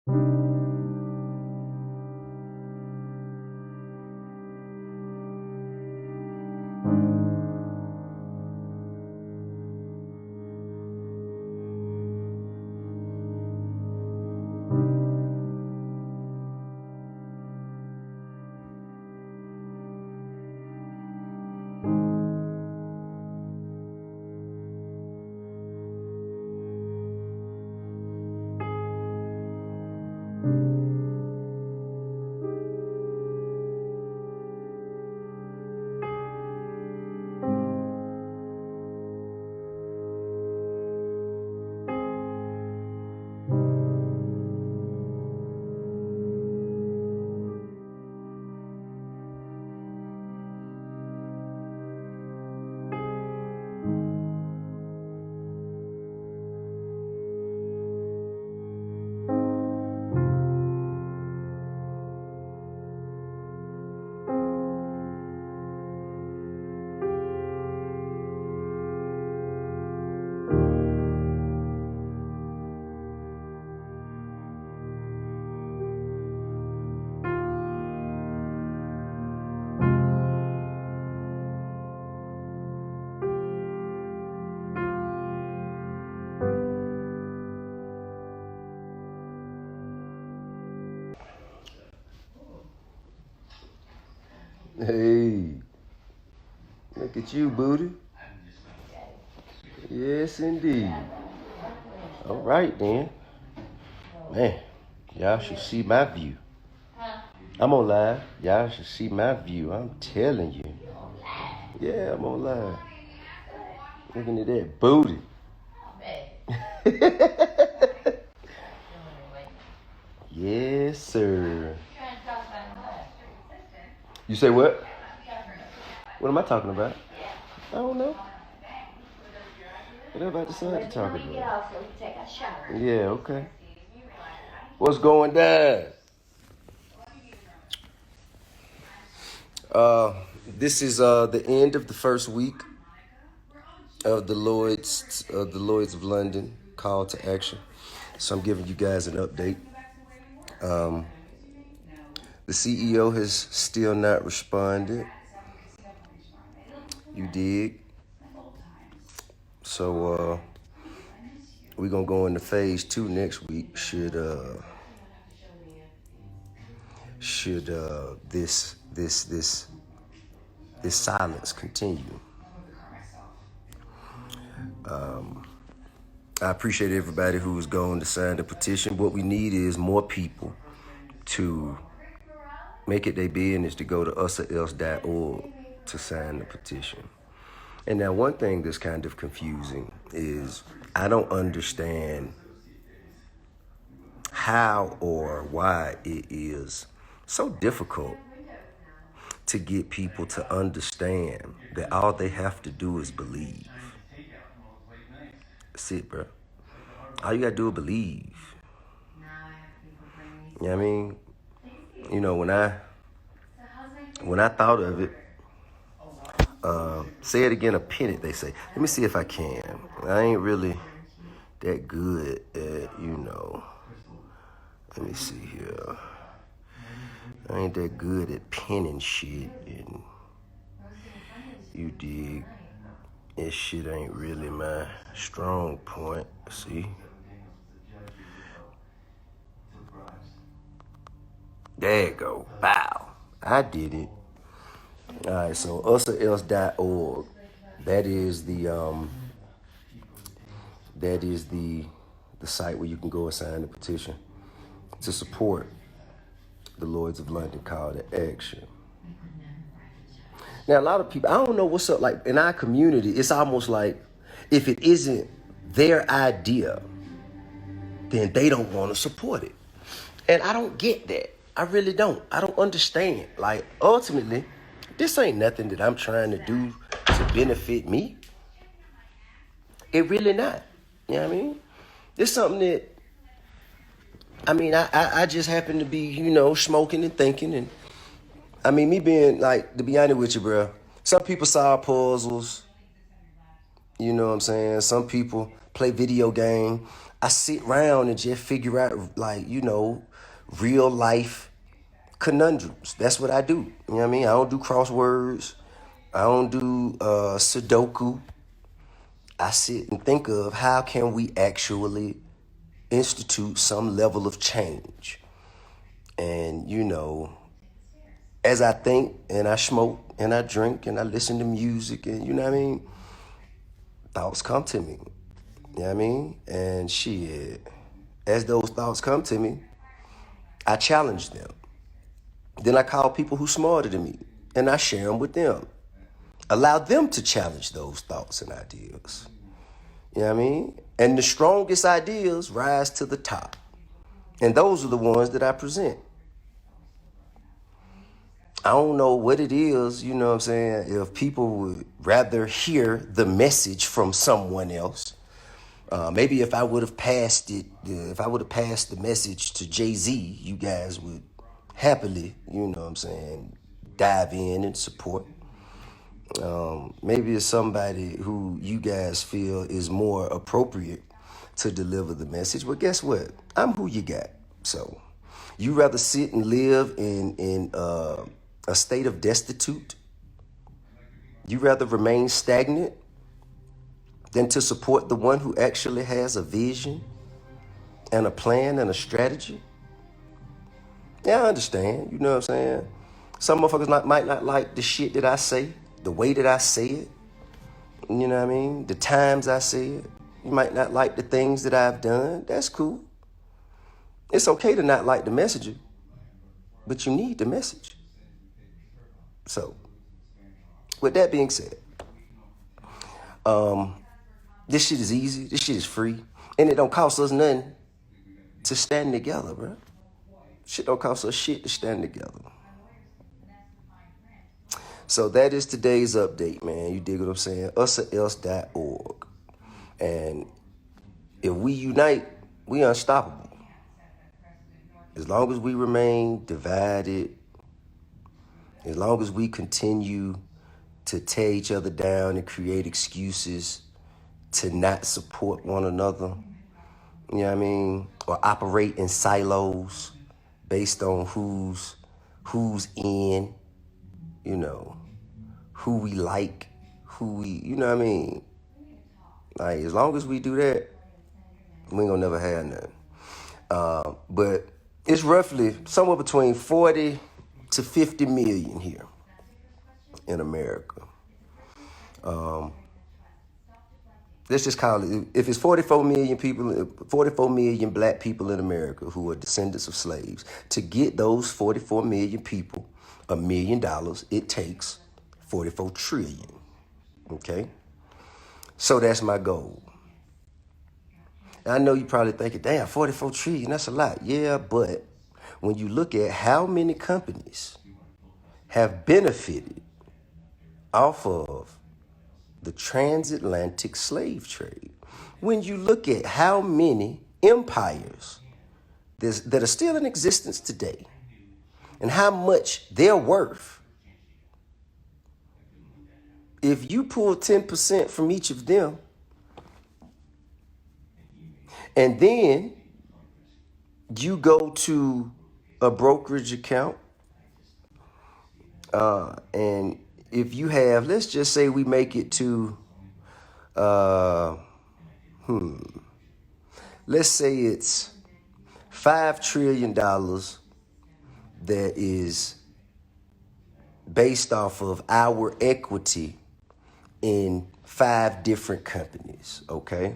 Hey, look at you, booty. Yes, indeed. All right, then. Man, y'all should see my view. I'm on live. Y'all should see my view. I'm telling you. Yeah, I'm on live. Looking at that booty. Yes, sir. You say what? What am I talking about? I don't know. What about decide to talk about? Yeah, okay. What's going down? This is the end of the first week of the Lloyds of London call to action. So I'm giving you guys an update. The CEO has still not responded. You dig? So we're gonna go into phase 2 next week. Should this silence continue? I appreciate everybody who's going to sign the petition. What we need is more people to make it their business to go to usorelse.org to sign the petition. And now one thing that's kind of confusing is I don't understand how or why it is so difficult to get people to understand that all they have to do is believe. That's it, bro. All you gotta do is believe. You know what I mean? You know, when I thought of it, say it again, a pennant, they say. Let me see if I can. I ain't really that good at, let me see here. I ain't that good at penning shit, and you dig. This shit ain't really my strong point, see? There you go, bow. I did it. All right, so usorelse.org. That is the site where you can go and sign the petition to support the Lloyds of London call to action. Now, a lot of people, I don't know what's up. Like in our community, it's almost like if it isn't their idea, then they don't want to support it. And I don't get that. I really don't. I don't understand. Like, ultimately, this ain't nothing that I'm trying to do to benefit me. It really not. You know what I mean? It's something that, I just happen to be, smoking and thinking. And, me being, like, to be honest with you, bro, some people solve puzzles. You know what I'm saying? Some people play video game. I sit around and just figure out, like, real life conundrums. That's what I do. You know what I mean? I don't do crosswords. I don't do Sudoku. I sit and think of how can we actually institute some level of change. And, as I think and I smoke and I drink and I listen to music and, thoughts come to me. You know what I mean? And shit, as those thoughts come to me, I challenge them. Then I call people who smarter than me and I share them with them. Allow them to challenge those thoughts and ideas. You know what I mean? And the strongest ideas rise to the top. And those are the ones that I present. I don't know what it is, you know what I'm saying, if people would rather hear the message from someone else. Maybe if I would have passed the message to Jay-Z, you guys would happily, dive in and support. Maybe it's somebody who you guys feel is more appropriate to deliver the message. But guess what? I'm who you got. So you rather sit and live in a state of destitute? You rather remain stagnant than to support the one who actually has a vision and a plan and a strategy? Yeah, I understand. You know what I'm saying? Some motherfuckers might not like the shit that I say, the way that I say it. You know what I mean? The times I say it. You might not like the things that I've done. That's cool. It's okay to not like the messaging, but you need the message. So, with that being said, this shit is easy. This shit is free. And it don't cost us nothing to stand together, bro. Shit don't cost us shit to stand together. So that is today's update, man. You dig what I'm saying? usorelse.org. And if we unite, we unstoppable. As long as we remain divided, as long as we continue to tear each other down and create excuses to not support one another, you know what I mean? Or operate in silos based on who's in, who we like, you know what I mean? Like, as long as we do that, we ain't gonna never have nothing. But it's roughly somewhere between 40 to 50 million here in America. Let's just call it, if it's 44 million people, 44 million black people in America who are descendants of slaves, to get those 44 million people $1 million, it takes 44 trillion. Okay? So that's my goal. And I know you're probably thinking, damn, 44 trillion, that's a lot. Yeah, but when you look at how many companies have benefited off of the transatlantic slave trade, when you look at how many empires that are still in existence today and how much they're worth, if you pull 10% from each of them, and then you go to a brokerage account, and if you have, let's just say we make it to, let's say it's $5 trillion that is based off of our equity in 5 different companies, okay?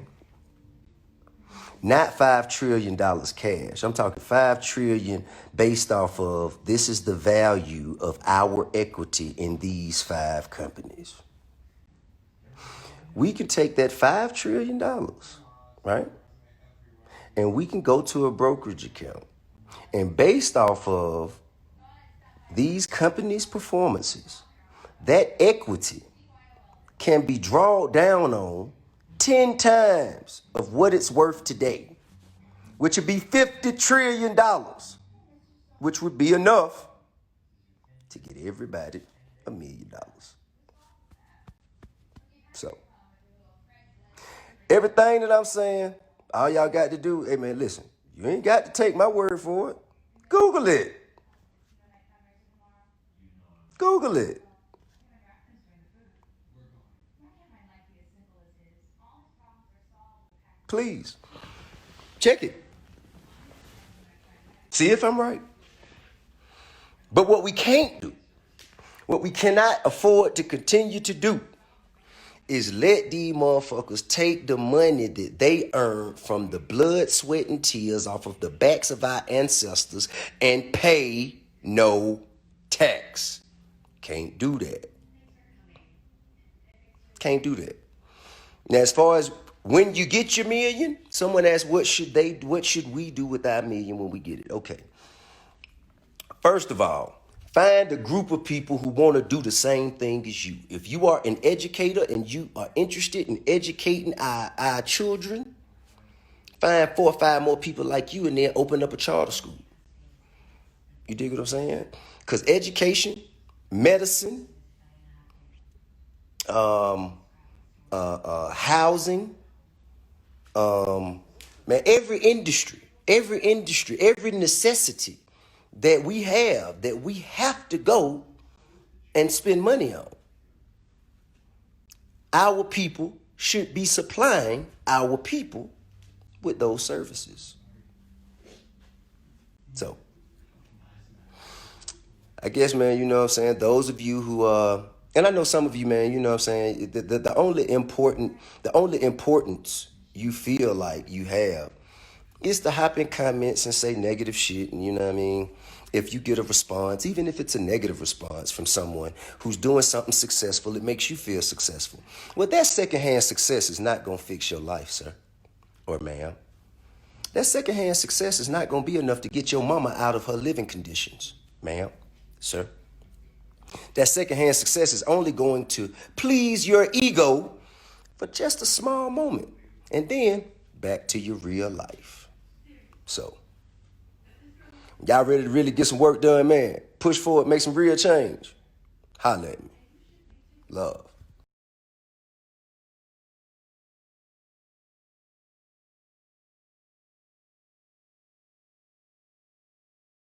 Not $5 trillion cash. I'm talking $5 trillion based off of this is the value of our equity in these 5 companies. We can take that $5 trillion, right? And we can go to a brokerage account. And based off of these companies' performances, that equity can be drawn down on 10 times of what it's worth today, which would be $50 trillion, which would be enough to get everybody $1 million. So, everything that I'm saying, All y'all got to do, hey man, listen, you ain't got to take my word for it. Google it. Google it. Please. Check it. See if I'm right. But what we can't do, what we cannot afford to continue to do, is let these motherfuckers take the money that they earned from the blood, sweat, and tears off of the backs of our ancestors and pay no tax. Can't do that. Can't do that. Now, as far as when you get your million, someone asked, what should we do with our million when we get it? Okay. First of all, find a group of people who want to do the same thing as you. If you are an educator and you are interested in educating our children, find 4 or 5 more people like you and then open up a charter school. You dig what I'm saying? Because education, medicine, housing, man, every industry, every necessity that we have to go and spend money on. Our people should be supplying our people with those services. So, I guess, man, you know what I'm saying? Those of you who, and I know some of you, man, you know what I'm saying? The only importance you feel like you have is to hop in comments and say negative shit. And you know what I mean? If you get a response, even if it's a negative response from someone who's doing something successful, it makes you feel successful. Well, that secondhand success is not going to fix your life, sir or ma'am. That secondhand success is not going to be enough to get your mama out of her living conditions, ma'am, sir. That secondhand success is only going to please your ego for just a small moment. And then back to your real life. So, y'all ready to really get some work done, man? Push forward, make some real change. Holla at me. Love.